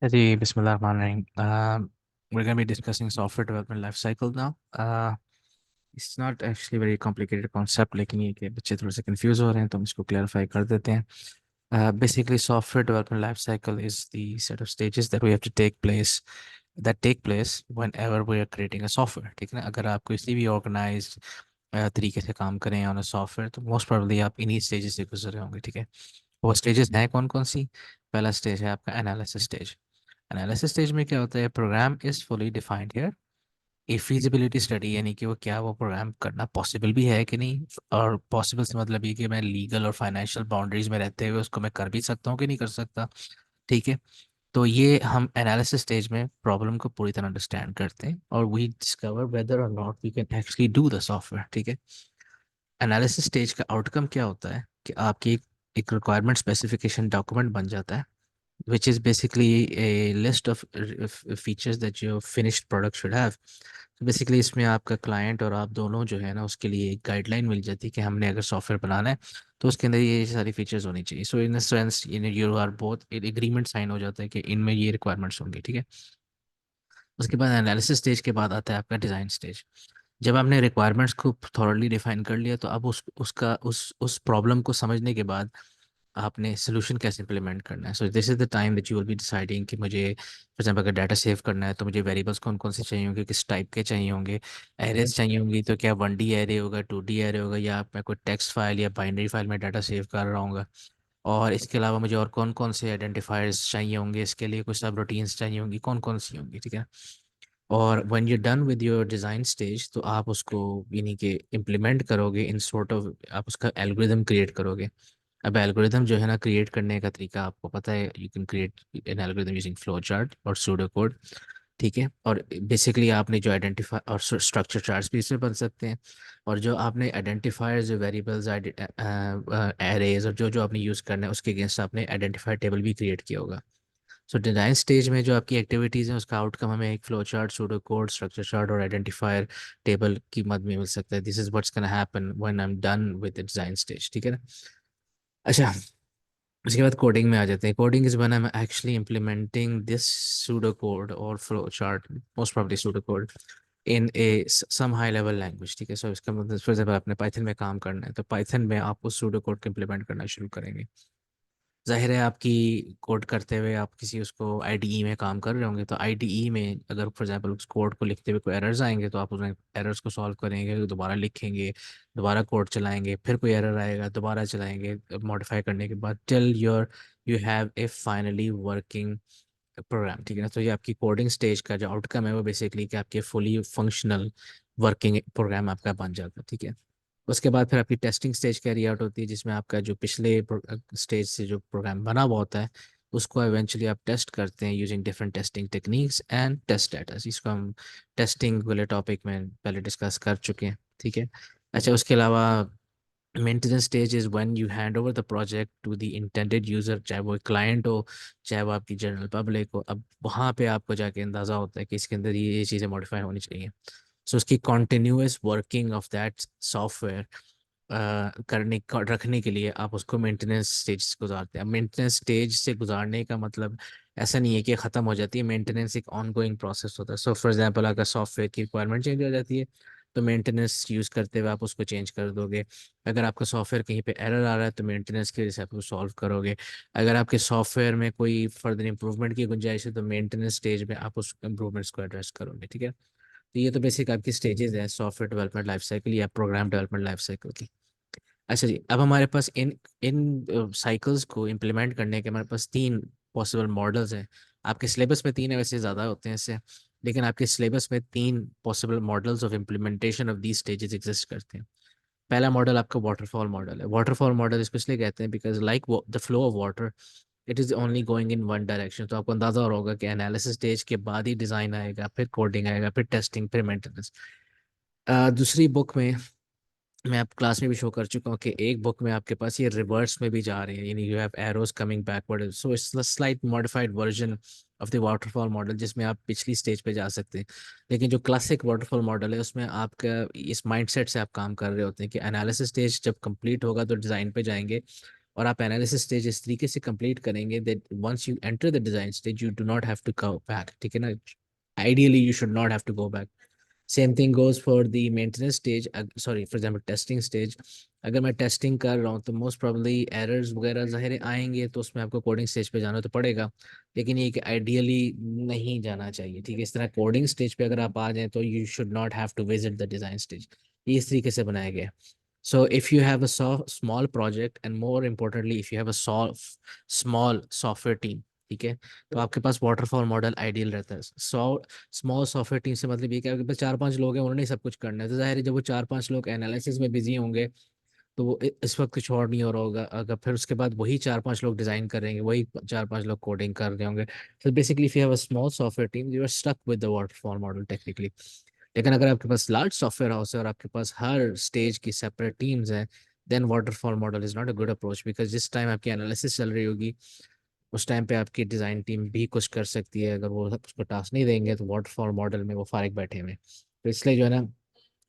Ji, Bismillahirrahmanirrahim. We're going to be discussing software development life cycle now. It's not actually very complicated concept, लेकिन ये कि बच्चे थोड़े से confuse हो रहे हैं तो हम इसको clarify कर देते हैं. Basically, software development life cycle is the set of stages that we have to take place whenever we are creating a software. ठीक है ना? अगर आप किसी भी organized तरीके से काम करें on a software तो most probably आप इन्हीं stages से गुजर रहे होंगे. ठीक है, वो stages हैं कौन कौन सी? पहला stage है आपका analysis stage. एनालिसिस स्टेज में क्या होता है? Program is fully defined here. A feasibility study यानी कि वो प्रोग्राम करना पॉसिबल भी है कि नहीं, और पॉसिबल से मतलब ये कि मैं लीगल और फाइनेंशियल बाउंड्रीज में रहते हुए उसको मैं कर भी सकता हूँ कि नहीं कर सकता. ठीक है, तो ये हम एनालिसिस स्टेज में प्रॉब्लम को पूरी तरह अंडरस्टैंड करते हैं और we discover whether or not we can actually do the software. ठीक है, एनालिसिस स्टेज का आउटकम क्या होता है कि आपकी एक रिक्वायरमेंट स्पेसिफिकेशन डॉक्यूमेंट बन जाता है, which is basically a list of features that your finished product should have. तो बेसिकली इसमें आपका क्लाइंट और आप दोनों जो है ना उसके लिए एक गाइडलाइन मिल जाती है कि हमने अगर सॉफ्टवेयर बनाना है तो उसके अंदर ये सारी फीचर्स होनी चाहिए. So in sense in you are both agreement sign हो जाता है कि इनमें ये रिक्वायरमेंट्स होंगी. ठीक है, उसके बाद एनालिसिस स्टेज के बाद आता है आपका डिज़ाइन स्टेज. जब आपने रिक्वायरमेंट्स को थॉरली डिफाइन कर लिया तो अब उस प्रॉब्लम को समझने के बाद आपने सोल्यूशन कैसे इम्प्लीमेंट करना है. So this is the time that you will be deciding कि मुझे फॉर एग्जाम्पल अगर डाटा सेव करना है तो मुझे वेरिएबल्स कौन कौन से चाहिए होंगे, किस टाइप के चाहिए होंगे. एरेज चाहिए होंगी तो क्या 1D एरे होगा, 2D एरे होगा, या मैं कोई टेक्स्ट फाइल या बाइनरी फाइल में डाटा सेव कर रहा हूँ. और इसके अलावा मुझे और कौन कौन से आइडेंटिफायर्स चाहिए होंगे, इसके लिए कुछ सब रूटीन्स चाहिए होंगी, कौन कौन सी होंगी. ठीक है, और when you done with your design stage तो आप उसको यानी कि इम्प्लीमेंट करोगे इन सॉर्ट ऑफ, आप उसका एल्गोरिदम क्रिएट करोगे. अब एल्गोरिदम जो है ना क्रिएट करने का तरीका आपको पता है. You can create an algorithm using flow chart और सूडो कोड. ठीक है, और बेसिकली आपने जो आइडेंटिफाई और स्ट्रक्चर चार्ट्स भी इसमें बन सकते हैं. और जो आपने आइडेंटिफायर्स जो वेरिएबल्स एरेज और जो जो आपने यूज़ करना है उसके अगेंस्ट आपने आइडेंटिफायर टेबल भी क्रिएट किया होगा. सो डिज़ाइन स्टेज में जो आपकी एक्टिविटीज़ हैं उसका आउटकम हमें एक flow chart, pseudo code, structure chart और आइडेंटिफायर टेबल की मदद में मिल सकता है. This is what's gonna happen when I am done with the design stage. ठीक है ना? अच्छा, उसके बाद कोडिंग में आ जाते हैं. Coding is when I am actually implementing this pseudo code और flow chart, most probably pseudo code, in a some high level language. ठीक है, सो इसका मतलब फॉर एग्जाम्पल आपने पाइथन में काम करना है तो पाइथन में आप उस सूडो कोड को इम्प्लीमेंट करना शुरू करेंगे. ज़ाहिर है आपकी कोड करते हुए आप किसी उसको आईडीई में काम कर रहे होंगे तो आईडीई में अगर फॉर एग्जांपल उस कोड को लिखते हुए कोई एरर्स आएंगे तो आप उसमें एरर्स को सॉल्व करेंगे, दोबारा लिखेंगे, दोबारा कोड चलाएंगे, फिर कोई एरर आएगा दोबारा चलाएंगे मॉडिफाई करने के बाद till you have a finally working program. ठीक है ना? तो ये आपकी कोडिंग स्टेज का जो आउटकम है वो बेसिकली कि आपके फुली फंक्शनल वर्किंग प्रोग्राम आपका बन जाता है. ठीक है, उसके बाद फिर आपकी टेस्टिंग स्टेज कैरी आउट होती है जिसमें आपका जो पिछले स्टेज से जो प्रोग्राम बना हुआ होता है उसको इवेंचुअली आप टेस्ट करते हैं using different testing techniques and test data. इसको हम टेस्टिंग वाले टॉपिक में पहले डिस्कस कर चुके हैं. ठीक है, अच्छा, उसके अलावा maintenance stage is when you hand over the project to the intended user, चाहे वो क्लाइंट हो चाहे वो आपकी जनरल पब्लिक हो. अब वहाँ पे आपको जाके अंदाज़ा होता है कि इसके अंदर ये चीज़ें मॉडिफाई होनी चाहिए. सो उसकी continuous working of that software रखने के लिए आप उसको मेंटेनेंस स्टेज से गुजारते हैं. मेंटेनेंस स्टेज से गुजारने का मतलब ऐसा नहीं है कि ख़त्म हो जाती है. मेंटेनेंस एक ऑनगोइंग प्रोसेस होता है. सो फॉर एग्जांपल अगर सॉफ्टवेयर की रिक्वायरमेंट चेंज हो जाती है तो मेंटेनेंस यूज़ करते हुए आप उसको चेंज कर दोगे. अगर आपका सॉफ्टवेयर कहीं पे एरर आ रहा है तो मेंटेनेंस की वजह से आप उसको सॉल्व करोगे. अगर आपके सॉफ्टवेयर में कोई फर्दर इंप्रूवमेंट की गुंजाइश है तो मेंटेनेंस स्टेज में आप उस इम्प्रूवमेंट्स को एड्रेस करोगे. ठीक है, तो ये तो बेसिक आपकी स्टेजेस है सॉफ्टवेयर डेवलपमेंट लाइफ साइकिल या प्रोग्राम डेवलपमेंट लाइफ साइकिल की. अच्छा जी, अब हमारे पास इन इन साइकिल्स को इम्प्लीमेंट करने के हमारे पास तीन पॉसिबल मॉडल्स हैं. आपके सिलेबस में तीन है, वैसे ज़्यादा होते हैं इससे, लेकिन आपके सिलेबस में तीन possible models of implementation of these stages exist करते हैं. पहला मॉडल आपका वाटरफॉल मॉडल है. वाटरफॉल मॉडल इसलिए कहते हैं because like the flow of water it is only going in one direction. तो आपको अंदाजा हो रहा होगा कि एनालिसिस स्टेज के बाद ही डिज़ाइन आएगा, फिर कोडिंग आएगा, फिर टेस्टिंग, फिर मेंटेनेंस. दूसरी बुक में मैं आप क्लास में भी शो कर चुका हूँ कि एक बुक में आपके पास ये रिवर्स में भी जा रहे हैं, यानी you have arrows coming backward. So it's the slight modified version of the waterfall model जिसमें आप पिछली स्टेज पे जा सकते हैं. लेकिन जो क्लासिक वाटरफॉल मॉडल है उसमें आपका इस माइंडसेट से आप काम कर रहे होते हैं कि एनालिसिस स्टेज जब कंप्लीट होगा तो डिज़ाइन पे जाएंगे और आप एनालिसिस स्टेज इस तरीके से कंप्लीट करेंगे that once you enter the design stage you do not have to go back, ठीक है ना। Ideally you should not have to go back. Same thing goes for the maintenance stage, sorry for example testing stage. अगर मैं testing कर रहा हूँ तो most probably errors वगैरह ज़ाहिर है आएंगे, तो उसमें आपको कोडिंग स्टेज पे जाना तो पड़ेगा, लेकिन ये कि आइडियली नहीं जाना चाहिए, ठीक है। इस तरह कोडिंग स्टेज पे अगर आप आ जाएं तो you should not have to visit the design stage. ये इस तरीके से बनाया गया है। So if you have a small project and more importantly if you have a small software team, ठीक है, तो आपके पास वाटरफॉल मॉडल आइडियल रहता है। स्मॉल सॉफ्टवेयर टीम से मतलब ये कि आपके पास 4-5 लोग हैं, उन्होंने सब कुछ करना है, तो जाहिर है जब वो 4-5 लोग एनालिसिस में बिजी होंगे तो वो इस वक्त कुछ और नहीं हो रहा होगा। अगर फिर उसके बाद वही 4-5 लोग डिजाइन कर रहे हैं, वही 4-5 लोग कोडिंग कर रहे होंगे, तो basically if you have a small software team you are stuck with the waterfall model technically. लेकिन अगर आपके पास लार्ज सॉफ्टवेयर हाउस है और आपके पास हर स्टेज की सेपरेट टीम्स हैं, then waterfall model is not a good approach, because जिस टाइम आपकी एनालिसिस चल रही होगी उस टाइम पे आपकी डिज़ाइन टीम भी कुछ कर सकती है। अगर वो उसको टास्क नहीं देंगे तो वाटरफॉल मॉडल में वो फारिग बैठे हुए हैं। तो इसलिए जो है ना,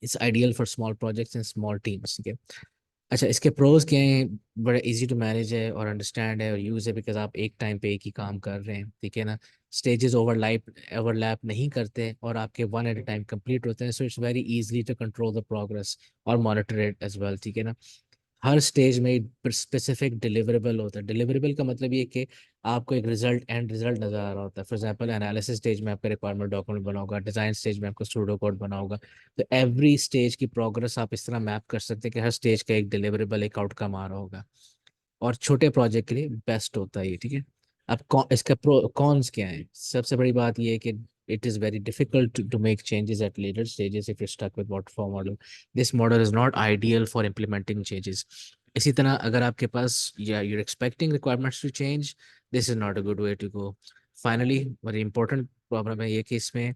it's ideal for small projects and small teams, ठीक है। अच्छा, इसके प्रोज क्या हैं? बड़ा इजी टू मैनेज है और अंडरस्टैंड है और यूज़ है, बिकॉज आप एक टाइम पे एक ही काम कर रहे हैं, ठीक है ना। स्टेजेस ओवरलैप नहीं करते और आपके one at a time complete होते हैं, so it's very easily to control the progress और मॉनिटर इट एज वेल, ठीक है ना। हर स्टेज में एक स्पेसिफिक डिलीवरेबल होता है। डिलीवरेबल का मतलब ये कि आपको एक रिजल्ट नजर आ रहा होता है। फॉर एग्जांपल एनालिसिस स्टेज में आपका रिक्वायरमेंट डॉक्यूमेंट बना होगा, डिजाइन स्टेज में आपका स्टूडियो कोड बना होगा। तो एवरी स्टेज की प्रोग्रेस आप इस तरह मैप कर सकते हैं कि हर स्टेज का एक डिलीवरेबल, एक आउटकम आ रहा होगा, और छोटे प्रोजेक्ट के लिए बेस्ट होता है ये, ठीक है। अब इसका प्रो कॉन्स क्या है? सबसे बड़ी बात ये है कि it is very difficult to make changes at later stages if you're stuck with waterfall model. This model is not ideal for implementing changes. इसी तरह अगर आपके पास या you're expecting requirements to change, this is not a good way to go. Finally, very important problem है ये कि इसमें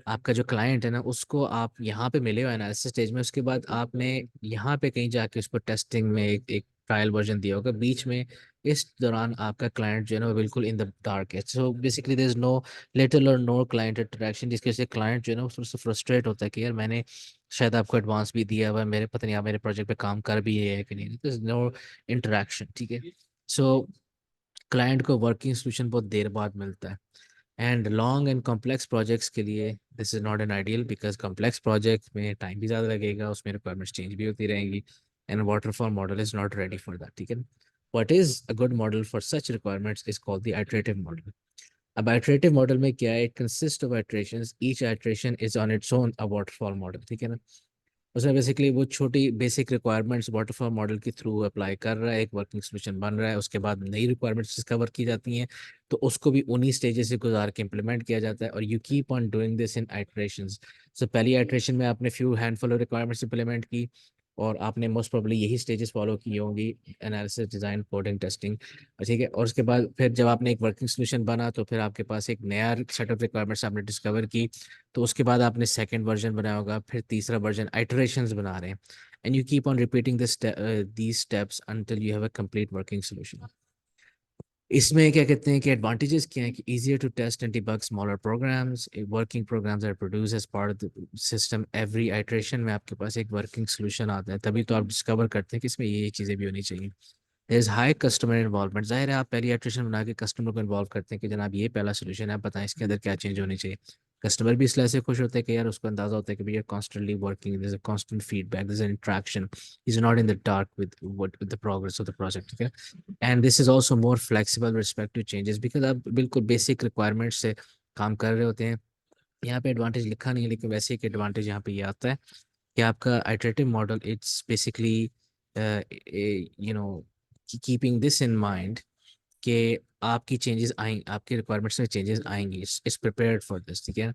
आपका जो क्लाइंट है ना, उसको आप यहाँ पे मिले हो एनालिसिस स्टेज में, उसके बाद आपने यहाँ पे कहीं जाके उसको टेस्टिंग में एक ट्रायल वर्जन दिया होगा बीच में। इस दौरान आपका क्लाइंट जो है ना वो बिल्कुल इन द डार्क है। So basically there is no little और नो क्लाइंट इंटरेक्शन, जिसकी वजह से क्लाइंट जो है ना वो थोड़ा सा फ्रस्ट्रेट होता है कि यार मैंने शायद आपको एडवांस भी दिया हुआ है, मेरे पता नहीं आप मेरे प्रोजेक्ट पे काम कर भी है कि नहीं, तो नो इंटरेक्शन, ठीक है। सो क्लाइंट को वर्किंग सोल्यूशन बहुत देर बाद मिलता है। And long and complex projects के लिए this is not an ideal, because complex project में टाइम भी ज़्यादा लगेगा, उसमें रिक्वायरमेंट्स चेंज भी होती रहेंगी, and waterfall model is not ready for that, ठीक है। What is a good model for such requirements is called the iterative model. अब आइटरेटिव मॉडल में क्या है? It consist of iterations, each iteration is on its own a waterfall model, ठीक है ना। उसमें बेसिकली वो छोटी बेसिक रिक्वायरमेंट्स वाटरफॉल मॉडल के थ्रू अप्लाई कर रहा है, एक वर्किंग सोल्यूशन बन रहा है, उसके बाद नई रिक्वायरमेंट्स डिस्कवर की जाती हैं, तो उसको भी उन्हीं स्टेजेस से गुजार के इम्प्लीमेंट किया जाता है, और you keep on doing this in iterations. So पहली आइटरेशन में आपने few handful of requirements implement की, और आपने मोस्ट प्रोबेबली यही स्टेजेस फॉलो की होंगी, एनालिसिस, डिज़ाइन, कोडिंग, टेस्टिंग, ठीक है। और उसके बाद फिर जब आपने एक वर्किंग सोल्यूशन बना तो फिर आपके पास एक नया सेट ऑफ रिक्वायरमेंट्स आपने डिस्कवर की, तो उसके बाद आपने सेकंड वर्जन बनाया होगा, फिर तीसरा वर्जन, आइटरेशंस बना रहे हैं, and you keep on repeating this these steps until you have a complete working solution. इसमें क्या कहते हैं कि एडवांटेजेस क्या हैं कि easier to test and debug smaller programs, working programs are produced as part of the system, every iteration में आपके पास एक वर्किंग सोल्यूशन आता है, तभी तो आप डिस्कवर करते हैं कि इसमें ये चीज़ें भी होनी चाहिए। There is high customer involvement, जाहिर है आप पहली इटरेशन बना के कस्टमर को इन्वॉल्व करते हैं कि जनाब ये पहला सोल्यूशन है, आप बताएं इसके अंदर क्या चेंज होनी चाहिए। कस्टमर भी इसलिए से खुश होते हैं कि यार उसको अंदाजा होता है कि भैया constantly working, there is a constant feedback, there is an interaction, is not in the dark with the progress of the project, ठीक है। And this is also more flexible respect to changes, because आप बिल्कुल basic requirements से काम कर रहे होते हैं। यहाँ पे एडवांटेज लिखा नहीं है, लेकिन वैसे एक एडवांटेज यहाँ पे ये आता है कि आपका iterative model it's basically you know keeping this in mind कि आपकी चेंजेस आएंगे, आपके रिक्वायरमेंट्स में चेंजेस आएंगी, इट्स प्रिपेयर्ड फॉर दिस, ठीक है।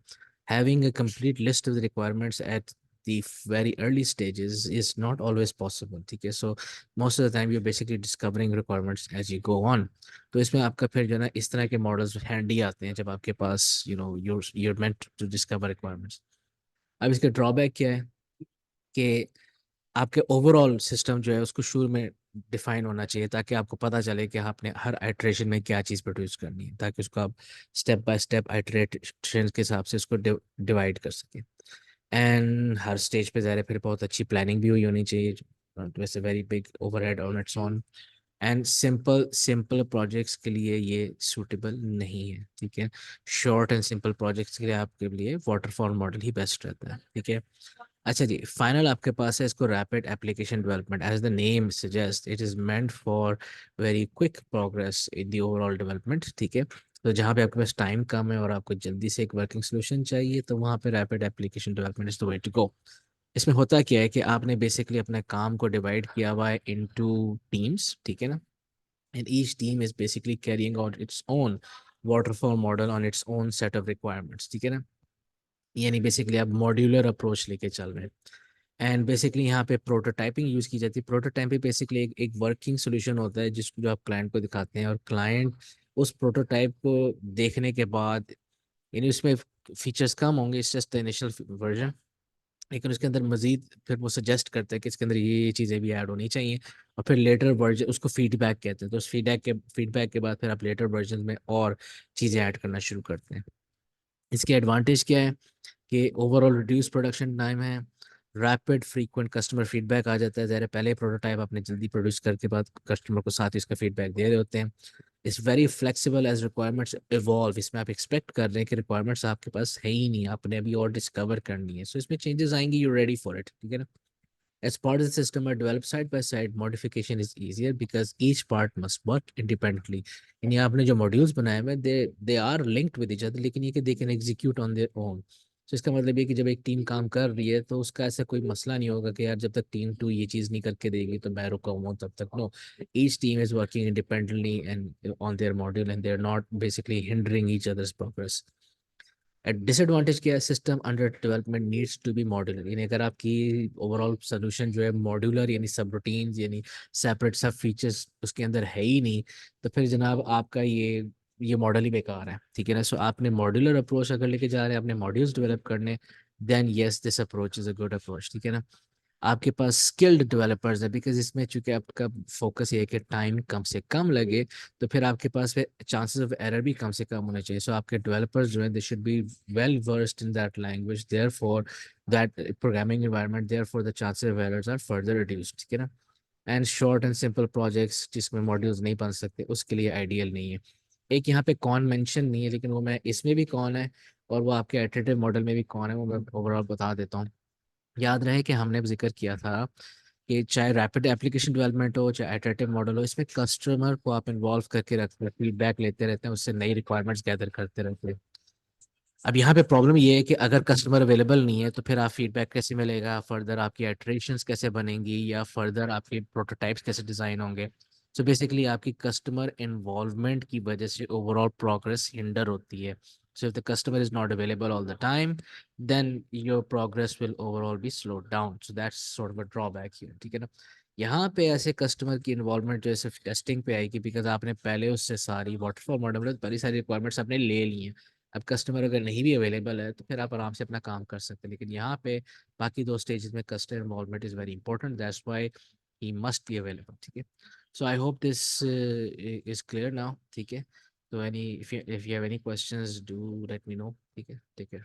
Having a complete list of the requirements at the very early stages is not always possible, ठीक है। So most of the time you're basically discovering requirements as you go on, तो इसमें आपका फिर जो है ना इस तरह के मॉडल्स हैंडी आते हैं जब आपके पास you're meant to discover requirements। अब इसका ड्रॉबैक क्या है कि आपके ओवरऑल सिस्टम जो है उसको शुरू में डिफाइन होना चाहिए, ताकि आपको पता चले कि आपने हर आइटरेशन में क्या चीज़ प्रोड्यूस करनी है, ताकि उसको आप स्टेप बाय स्टेप आइटरेशन के हिसाब से उसको डिवाइड कर सकें। एंड हर स्टेज पे ज़ाहिर है फिर बहुत अच्छी प्लानिंग भी हुई होनी चाहिए, वैसे very big overhead on its own. And simple simple projects के लिए ये सूटेबल नहीं है, ठीक है। शॉर्ट एंड सिंपल प्रोजेक्ट्स के लिए आपके लिए वाटरफॉल मॉडल ही बेस्ट रहता है, ठीक है। अच्छा जी, फाइनल आपके पास है इसको rapid application development. As the name suggest, it is meant for very quick progress in the overall development, ठीक है। तो जहाँ पे आपके पास टाइम कम है और आपको जल्दी से एक वर्किंग सोल्यूशन चाहिए, तो वहाँ पे rapid application development is the way to go. इसमें होता क्या है कि आपने बेसिकली अपने काम को डिवाइड किया हुआ है इनटू टीम्स, ठीक है ना। And each team is basically carrying out its own waterfall model on its own set of requirements, ठीक है ना। यानी बेसिकली आप मॉड्यूलर अप्रोच लेके चल रहे हैं। एंड बेसिकली यहाँ पे प्रोटोटाइपिंग यूज़ की जाती है। प्रोटोटाइपिंग बेसिकली एक वर्किंग सोल्यूशन होता है जिसको जो आप क्लाइंट को दिखाते हैं, और क्लाइंट उस प्रोटोटाइप को देखने के बाद, यानी उसमें फीचर्स कम होंगे, it's just the initial version, लेकिन उसके अंदर मजीद फिर वो सजेस्ट करता है कि इसके अंदर ये चीज़ें भी ऐड होनी चाहिए। और फिर लेटर वर्जन, उसको फीडबैक कहते हैं, तो उस फीडबैक के बाद फिर आप लेटर वर्जन में और चीज़ें ऐड करना शुरू करते हैं। इसके एडवांटेज क्या है कि ओवरऑल रिड्यूस प्रोडक्शन टाइम है, रैपिड फ्रीक्वेंट कस्टमर फीडबैक आ जाता है, ज़रा पहले प्रोटोटाइप आपने जल्दी प्रोड्यूस करके बाद कस्टमर को साथ ही इसका फीडबैक दे रहे होते हैं। It's very flexible as requirements evolve. इसमें आप एक्सपेक्ट कर रहे हैं कि रिक्वायरमेंट्स आपके पास है ही नहीं, आपने अभी और डिस्कवर करनी है, सो इसमें चेंजेस आएंगी, यू रेडी फॉर इट, ठीक है ना। As part of the system are developed side by side, modification is easier because each part must work independently. यानी आपने जो मॉड्यूल्स बनाए हुए, they are linked with each other, लेकिन ये कि they can execute on their own. तो इसका मतलब ये कि जब एक टीम काम कर रही है तो उसका ऐसा कोई मसला नहीं होगा कि यार जब तक टीम टू ये चीज़ नहीं करके देगी तो मैं रुका हुआ हूँ तब तक। No, each team is working independently and on their module and they are not basically hindering each others progress. Disadvantage क्या है, system under development needs to be modular. यानी अगर आपकी ओवरऑल सोल्यूशन जो है मॉड्यूलर, यानी सब रूटीन्स, यानी सेपरेट सब फीचर्स उसके अंदर है ही नहीं, तो फिर जनाब आपका ये मॉडल ही बेकार है, ठीक है ना। सो आपने मॉड्यूलर अप्रोच अगर लेके जा रहे हैं, आपने मॉड्यूल्स डेवलप करने, then yes this approach is a good approach, ठीक है ना। आपके पास स्किल्ड डेवलपर्स है, बिकॉज इसमें चूंकि आपका फोकस ये है कि टाइम कम से कम लगे, तो फिर आपके पास फिर चांसेस ऑफ एरर भी कम से कम होने चाहिए। सो आपके डेवलपर्स जो है they should be well versed in that language, therefore that programming environment, therefore the chances of errors are further reduced, ठीक है ना। And short and simple projects जिसमें मॉड्यूल्स नहीं बन सकते, उसके लिए आइडियल नहीं है। एक यहाँ पे कौन मेंशन नहीं है, लेकिन वो मैं इसमें भी कौन है और वो आपके एटरेटिव मॉडल में भी कौन है, वो मैं ओवरऑल बता देता हूँ। याद रहे कि हमने जिक्र किया था कि चाहे रैपिड एप्लीकेशन डेवलपमेंट हो, चाहे इटरेटिव मॉडल हो, इसमें कस्टमर को आप इन्वॉल्व करके रखते हैं, फीडबैक लेते रहते हैं, उससे नई रिक्वायरमेंट्स गैदर करते रहते हैं। अब यहाँ पे प्रॉब्लम ये है कि अगर कस्टमर अवेलेबल नहीं है तो फिर आप फीडबैक कैसे मिलेगा, फर्दर आपकी इटरेशंस कैसे बनेंगी, या फर्दर आपके प्रोटोटाइप्स कैसे डिज़ाइन होंगे। सो बेसिकली आपकी कस्टमर इन्वॉल्वमेंट की वजह से ओवरऑल प्रोग्रेस हिंडर होती है। So if the customer is not available all the time, then your progress will overall be slow down. So that's sort of a drawback here, ठीक है ना। यहाँ पे ऐसे कस्टमर की इन्वॉल्वमेंट जो है सिर्फ टेस्टिंग पे आएगी, बिकॉज आपने पहले उससे सारी वाटरफॉल मॉडल में पहले सारी रिक्वायरमेंट्स आपने ले ली हैं। अब कस्टमर अगर नहीं भी अवेलेबल है तो फिर आप आराम से अपना काम कर सकते हैं, लेकिन यहाँ पे बाकी दो स्टेजेस में customer involvement is very important, that's why he must be available, ठीक है। So I hope this is clear now, ठीक है। तो any if you have any questions do let me know, ठीक है। Take care.